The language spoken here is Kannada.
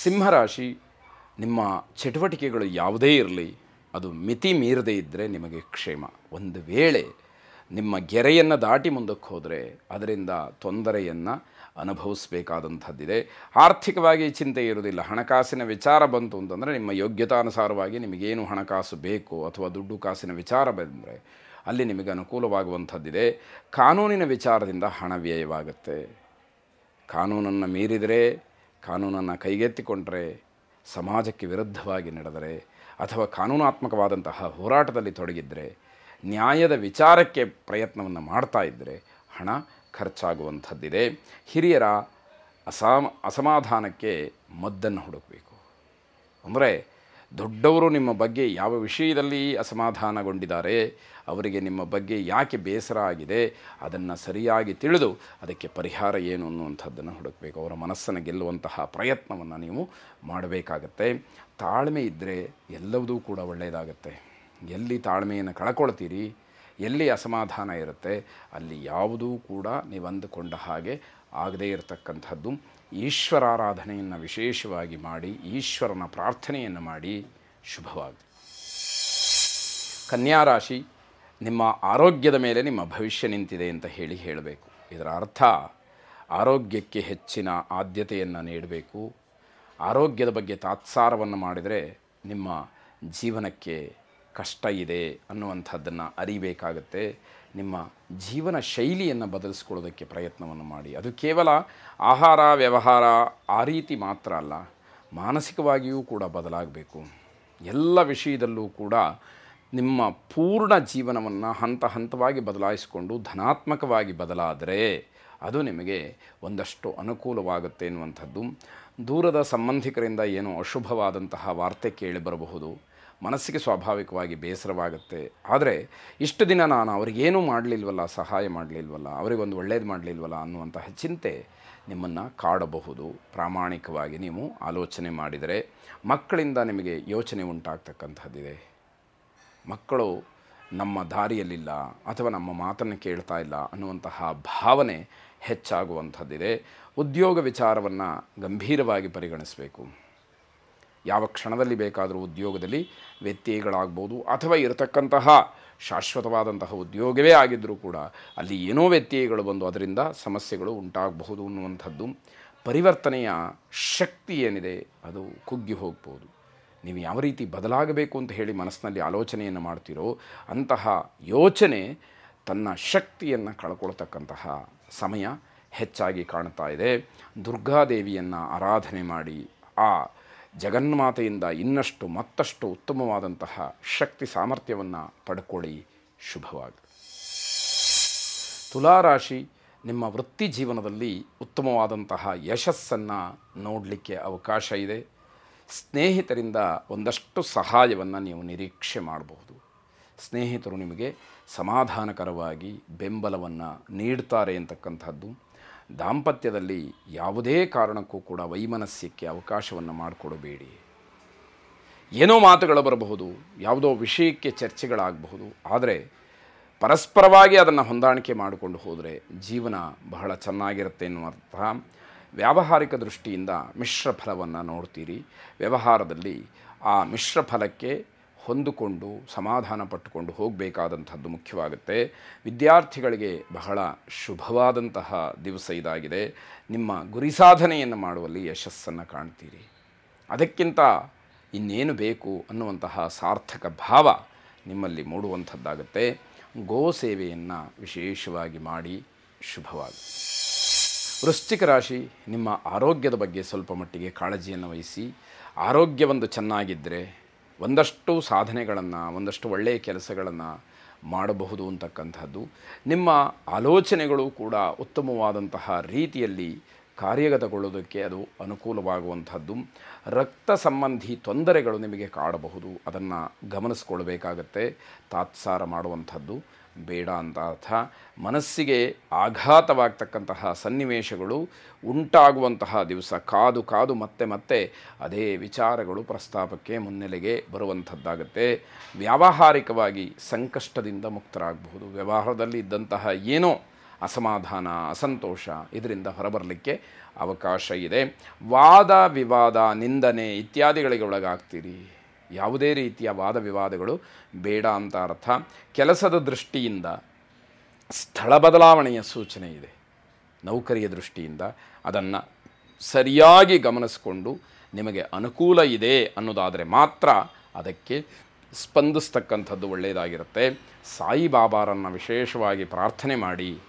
ಸಿಂಹರಾಶಿ, ನಿಮ್ಮ ಚಟುವಟಿಕೆಗಳು ಯಾವುದೇ ಇರಲಿ ಅದು ಮಿತಿ ಮೀರದೇ ಇದ್ದರೆ ನಿಮಗೆ ಕ್ಷೇಮ. ಒಂದು ವೇಳೆ ನಿಮ್ಮ ಗೆರೆಯನ್ನು ದಾಟಿ ಮುಂದಕ್ಕೆ ಹೋದರೆ ಅದರಿಂದ ತೊಂದರೆಯನ್ನು ಅನುಭವಿಸಬೇಕಾದಂಥದ್ದಿದೆ. ಆರ್ಥಿಕವಾಗಿ ಚಿಂತೆ ಇರುವುದಿಲ್ಲ. ಹಣಕಾಸಿನ ವಿಚಾರ ಬಂತು ಅಂತಂದರೆ ನಿಮ್ಮ ಯೋಗ್ಯತಾನುಸಾರವಾಗಿ ನಿಮಗೇನು ಹಣಕಾಸು ಬೇಕು ಅಥವಾ ದುಡ್ಡು ಕಾಸಿನ ವಿಚಾರ ಬಂದರೆ ಅಲ್ಲಿ ನಿಮಗೆ ಅನುಕೂಲವಾಗುವಂಥದ್ದಿದೆ. ಕಾನೂನಿನ ವಿಚಾರದಿಂದ ಹಣ ವ್ಯಯವಾಗುತ್ತೆ. ಕಾನೂನನ್ನು ಮೀರಿದರೆ, ಕಾನೂನನ್ನು ಕೈಗೆತ್ತಿಕೊಂಡರೆ, ಸಮಾಜಕ್ಕೆ ವಿರುದ್ಧವಾಗಿ ನಡೆದರೆ ಅಥವಾ ಕಾನೂನಾತ್ಮಕವಾದಂತಹ ಹೋರಾಟದಲ್ಲಿ ತೊಡಗಿದ್ದರೆ, ನ್ಯಾಯದ ವಿಚಾರಕ್ಕೆ ಪ್ರಯತ್ನವನ್ನು ಮಾಡ್ತಾ ಇದ್ದರೆ ಹಣ ಖರ್ಚಾಗುವಂಥದ್ದಿದೆ. ಹಿರಿಯರ ಅಸಮಾಧಾನಕ್ಕೆ ಮದ್ದನ್ನು ಹುಡುಕಬೇಕು. ಅಂದರೆ ದೊಡ್ಡವರು ನಿಮ್ಮ ಬಗ್ಗೆ ಯಾವ ವಿಷಯದಲ್ಲಿ ಅಸಮಾಧಾನಗೊಂಡಿದ್ದಾರೆ, ಅವರಿಗೆ ನಿಮ್ಮ ಬಗ್ಗೆ ಯಾಕೆ ಬೇಸರ ಆಗಿದೆ, ಅದನ್ನು ಸರಿಯಾಗಿ ತಿಳಿದು ಅದಕ್ಕೆ ಪರಿಹಾರ ಏನು ಅನ್ನುವಂಥದ್ದನ್ನು ಹುಡುಕಬೇಕು. ಅವರ ಮನಸ್ಸನ್ನು ಗೆಲ್ಲುವಂತಹ ಪ್ರಯತ್ನವನ್ನು ನೀವು ಮಾಡಬೇಕಾಗತ್ತೆ. ತಾಳ್ಮೆ ಇದ್ದರೆ ಎಲ್ಲವೂ ಕೂಡ ಒಳ್ಳೆಯದಾಗತ್ತೆ. ಎಲ್ಲಿ ತಾಳ್ಮೆಯನ್ನು ಕಳ್ಕೊಳ್ತೀರಿ, ಎಲ್ಲಿ ಅಸಮಾಧಾನ ಇರುತ್ತೆ, ಅಲ್ಲಿ ಯಾವುದೂ ಕೂಡ ನೀವು ಅಂದುಕೊಂಡ ಹಾಗೆ ಆಗದೇ ಇರತಕ್ಕಂಥದ್ದು. ಈಶ್ವರಾರಾಧನೆಯನ್ನು ವಿಶೇಷವಾಗಿ ಮಾಡಿ, ಈಶ್ವರನ ಪ್ರಾರ್ಥನೆಯನ್ನು ಮಾಡಿ ಶುಭವಾಗಲಿ. ಕನ್ಯಾ ರಾಶಿ, ನಿಮ್ಮ ಆರೋಗ್ಯದ ಮೇಲೆ ನಿಮ್ಮ ಭವಿಷ್ಯ ನಿಂತಿದೆ ಅಂತ ಹೇಳಬೇಕು. ಇದರ ಅರ್ಥ ಆರೋಗ್ಯಕ್ಕೆ ಹೆಚ್ಚಿನ ಆದ್ಯತೆಯನ್ನು ನೀಡಬೇಕು. ಆರೋಗ್ಯದ ಬಗ್ಗೆ ತಾತ್ಸಾರವನ್ನು ಮಾಡಿದರೆ ನಿಮ್ಮ ಜೀವನಕ್ಕೆ ಕಷ್ಟ ಇದೆ ಅನ್ನುವಂಥದ್ದನ್ನು ಅರಿಬೇಕಾಗತ್ತೆ. ನಿಮ್ಮ ಜೀವನ ಶೈಲಿಯನ್ನು ಬದಲಿಸ್ಕೊಳ್ಳೋದಕ್ಕೆ ಪ್ರಯತ್ನವನ್ನು ಮಾಡಿ. ಅದು ಕೇವಲ ಆಹಾರ ವ್ಯವಹಾರ ಆ ರೀತಿ ಮಾತ್ರ ಅಲ್ಲ, ಮಾನಸಿಕವಾಗಿಯೂ ಕೂಡ ಬದಲಾಗಬೇಕು. ಎಲ್ಲ ವಿಷಯದಲ್ಲೂ ಕೂಡ ನಿಮ್ಮ ಪೂರ್ಣ ಜೀವನವನ್ನು ಹಂತ ಹಂತವಾಗಿ ಬದಲಾಯಿಸಿಕೊಂಡು ಧನಾತ್ಮಕವಾಗಿ ಬದಲಾದರೆ ಅದು ನಿಮಗೆ ಒಂದಷ್ಟು ಅನುಕೂಲವಾಗುತ್ತೆ ಎನ್ನುವಂಥದ್ದು. ದೂರದ ಸಂಬಂಧಿಕರಿಂದ ಏನೋ ಅಶುಭವಾದಂತಹ ವಾರ್ತೆ ಕೇಳಿ ಬರಬಹುದು. ಮನಸ್ಸಿಗೆ ಸ್ವಾಭಾವಿಕವಾಗಿ ಬೇಸರವಾಗುತ್ತೆ. ಆದರೆ ಇಷ್ಟು ದಿನ ನಾನು ಅವ್ರಿಗೇನೂ ಮಾಡಲಿಲ್ವಲ್ಲ, ಸಹಾಯ ಮಾಡಲಿಲ್ವಲ್ಲ, ಅವರಿಗೊಂದು ಒಳ್ಳೇದು ಮಾಡಲಿಲ್ವಲ್ಲ ಅನ್ನುವಂತಹ ಚಿಂತೆ ನಿಮ್ಮನ್ನು ಕಾಡಬಹುದು. ಪ್ರಾಮಾಣಿಕವಾಗಿ ನೀವು ಆಲೋಚನೆ ಮಾಡಿದರೆ ಮಕ್ಕಳಿಂದ ನಿಮಗೆ ಯೋಚನೆ ಉಂಟಾಗ್ತಕ್ಕಂಥದ್ದಿದೆ. ಮಕ್ಕಳು ನಮ್ಮ ದಾರಿಯಲ್ಲಿಲ್ಲ ಅಥವಾ ನಮ್ಮ ಮಾತನ್ನು ಕೇಳ್ತಾ ಇಲ್ಲ ಅನ್ನುವಂತಹ ಭಾವನೆ ಹೆಚ್ಚಾಗುವಂಥದ್ದಿದೆ. ಉದ್ಯೋಗ ವಿಚಾರವನ್ನು ಗಂಭೀರವಾಗಿ ಪರಿಗಣಿಸಬೇಕು. ಯಾವ ಕ್ಷಣದಲ್ಲಿ ಬೇಕಾದರೂ ಉದ್ಯೋಗದಲ್ಲಿ ವ್ಯತ್ಯಯಗಳಾಗ್ಬೋದು ಅಥವಾ ಇರತಕ್ಕಂತಹ ಶಾಶ್ವತವಾದಂತಹ ಉದ್ಯೋಗವೇ ಆಗಿದ್ದರೂ ಕೂಡ ಅಲ್ಲಿ ಏನೋ ವ್ಯತ್ಯಯಗಳು ಬಂದು ಅದರಿಂದ ಸಮಸ್ಯೆಗಳು ಉಂಟಾಗಬಹುದು ಅನ್ನುವಂಥದ್ದು. ಪರಿವರ್ತನೆಯ ಶಕ್ತಿ ಏನಿದೆ ಅದು ಕುಗ್ಗಿ ಹೋಗ್ಬೋದು. ನೀವು ಯಾವ ರೀತಿ ಬದಲಾಗಬೇಕು ಅಂತ ಹೇಳಿ ಮನಸ್ಸಿನಲ್ಲಿ ಆಲೋಚನೆಯನ್ನು ಮಾಡ್ತೀರೋ ಅಂತಹ ಯೋಚನೆ ತನ್ನ ಶಕ್ತಿಯನ್ನು ಕಳ್ಕೊಳ್ತಕ್ಕಂತಹ ಸಮಯ ಹೆಚ್ಚಾಗಿ ಕಾಣ್ತಾ ಇದೆ. ದುರ್ಗಾದೇವಿಯನ್ನು ಆರಾಧನೆ ಮಾಡಿ ಆ ಜಗನ್ಮಾತೆಯಿಂದ ಇನ್ನಷ್ಟು ಮತ್ತಷ್ಟು ಉತ್ತಮವಾದಂತಹ ಶಕ್ತಿ ಸಾಮರ್ಥ್ಯವನ್ನು ಪಡ್ಕೊಳ್ಳಿ. ಶುಭವಾಗಲಿ. ತುಲಾರಾಶಿ, ನಿಮ್ಮ ವೃತ್ತಿ ಜೀವನದಲ್ಲಿ ಉತ್ತಮವಾದಂತಹ ಯಶಸ್ಸನ್ನು ನೋಡಲಿಕ್ಕೆ ಅವಕಾಶ ಇದೆ. ಸ್ನೇಹಿತರಿಂದ ಒಂದಷ್ಟು ಸಹಾಯವನ್ನು ನೀವು ನಿರೀಕ್ಷೆ ಮಾಡಬಹುದು. ಸ್ನೇಹಿತರು ನಿಮಗೆ ಸಮಾಧಾನಕರವಾಗಿ ಬೆಂಬಲವನ್ನು ನೀಡ್ತಾರೆ ಅಂತಕ್ಕಂಥದ್ದು. ದಾಂಪತ್ಯದಲ್ಲಿ ಯಾವುದೇ ಕಾರಣಕ್ಕೂ ಕೂಡ ವೈಮನಸ್ಯಕ್ಕೆ ಅವಕಾಶವನ್ನು ಮಾಡಿಕೊಡಬೇಡಿ. ಏನೋ ಮಾತುಗಳು ಬರಬಹುದು, ಯಾವುದೋ ವಿಷಯಕ್ಕೆ ಚರ್ಚೆಗಳಾಗಬಹುದು. ಆದರೆ ಪರಸ್ಪರವಾಗಿ ಅದನ್ನು ಹೊಂದಾಣಿಕೆ ಮಾಡಿಕೊಂಡು ಹೋದರೆ ಜೀವನ ಬಹಳ ಚೆನ್ನಾಗಿರುತ್ತೆ ಎನ್ನುವಂಥ ವ್ಯಾವಹಾರಿಕ ದೃಷ್ಟಿಯಿಂದ ಮಿಶ್ರ ಫಲವನ್ನು ನೋಡ್ತೀರಿ. ವ್ಯವಹಾರದಲ್ಲಿ ಆ ಮಿಶ್ರ ಫಲಕ್ಕೆ ಹೊಂದಿಕೊಂಡು ಸಮಾಧಾನ ಪಟ್ಟುಕೊಂಡು ಹೋಗಬೇಕಾದಂಥದ್ದು ಮುಖ್ಯವಾಗುತ್ತೆ. ವಿದ್ಯಾರ್ಥಿಗಳಿಗೆ ಬಹಳ ಶುಭವಾದಂತಹ ದಿವಸ ಇದಾಗಿದೆ. ನಿಮ್ಮ ಗುರಿ ಸಾಧನೆಯನ್ನು ಮಾಡುವಲ್ಲಿ ಯಶಸ್ಸನ್ನು ಕಾಣ್ತೀರಿ. ಅದಕ್ಕಿಂತ ಇನ್ನೇನು ಬೇಕು ಅನ್ನುವಂತಹ ಸಾರ್ಥಕ ಭಾವ ನಿಮ್ಮಲ್ಲಿ ಮೂಡುವಂಥದ್ದಾಗುತ್ತೆ. ಗೋ ಸೇವೆಯನ್ನು ವಿಶೇಷವಾಗಿ ಮಾಡಿ. ಶುಭವಾಗಿ. ವೃಶ್ಚಿಕ ರಾಶಿ, ನಿಮ್ಮ ಆರೋಗ್ಯದ ಬಗ್ಗೆ ಸ್ವಲ್ಪ ಮಟ್ಟಿಗೆ ಕಾಳಜಿಯನ್ನು ವಹಿಸಿ. ಆರೋಗ್ಯವೊಂದು ಚೆನ್ನಾಗಿದ್ದರೆ ಒಂದಷ್ಟು ಸಾಧನೆಗಳನ್ನು, ಒಂದಷ್ಟು ಒಳ್ಳೆಯ ಕೆಲಸಗಳನ್ನು ಮಾಡಬಹುದು ಅಂತಕ್ಕಂಥದ್ದು. ನಿಮ್ಮ ಆಲೋಚನೆಗಳು ಕೂಡ ಉತ್ತಮವಾದಂತಹ ರೀತಿಯಲ್ಲಿ ಕಾರ್ಯಗತಗೊಳ್ಳೋದಕ್ಕೆ ಅದು ಅನುಕೂಲವಾಗುವಂಥದ್ದು. ರಕ್ತ ಸಂಬಂಧಿ ತೊಂದರೆಗಳು ನಿಮಗೆ ಕಾಡಬಹುದು, ಅದನ್ನು ಗಮನಿಸ್ಕೊಳ್ಬೇಕಾಗತ್ತೆ. ತಾತ್ಸಾರ ಮಾಡುವಂಥದ್ದು ಬೇಡ ಅಂತ ಅರ್ಥ. ಮನಸ್ಸಿಗೆ ಆಘಾತವಾಗ್ತಕ್ಕಂತಹ ಸನ್ನಿವೇಶಗಳು ಉಂಟಾಗುವಂತಹ ದಿವಸ. ಕಾದು ಕಾದು ಮತ್ತೆ ಮತ್ತೆ ಅದೇ ವಿಚಾರಗಳು ಪ್ರಸ್ತಾಪಕ್ಕೆ ಮುನ್ನೆಲೆಗೆ ಬರುವಂಥದ್ದಾಗತ್ತೆ. ವ್ಯಾವಹಾರಿಕವಾಗಿ ಸಂಕಷ್ಟದಿಂದ ಮುಕ್ತರಾಗಬಹುದು. ವ್ಯವಹಾರದಲ್ಲಿ ಇದ್ದಂತಹ ಏನೋ ಅಸಮಾಧಾನ, ಅಸಂತೋಷ ಇದರಿಂದ ಹೊರಬರಲಿಕ್ಕೆ ಅವಕಾಶ ಇದೆ. ವಾದ ವಿವಾದ, ನಿಂದನೆ ಇತ್ಯಾದಿಗಳಿಗೆ ಒಳಗಾಗ್ತೀರಿ. ಯಾವುದೇ ರೀತಿಯ ವಾದ ವಿವಾದಗಳು ಬೇಡ ಅಂತ ಅರ್ಥ. ಕೆಲಸದ ದೃಷ್ಟಿಯಿಂದ ಸ್ಥಳ ಬದಲಾವಣೆಯ ಸೂಚನೆ ಇದೆ. ನೌಕರಿಯ ದೃಷ್ಟಿಯಿಂದ ಅದನ್ನು ಸರಿಯಾಗಿ ಗಮನಿಸಿಕೊಂಡು ನಿಮಗೆ ಅನುಕೂಲ ಇದೆ ಅನ್ನೋದಾದರೆ ಮಾತ್ರ ಅದಕ್ಕೆ ಸ್ಪಂದಿಸ್ತಕ್ಕಂಥದ್ದು ಒಳ್ಳೆಯದಾಗಿರುತ್ತೆ. ಸಾಯಿಬಾಬಾರನ್ನು ವಿಶೇಷವಾಗಿ ಪ್ರಾರ್ಥನೆ ಮಾಡಿ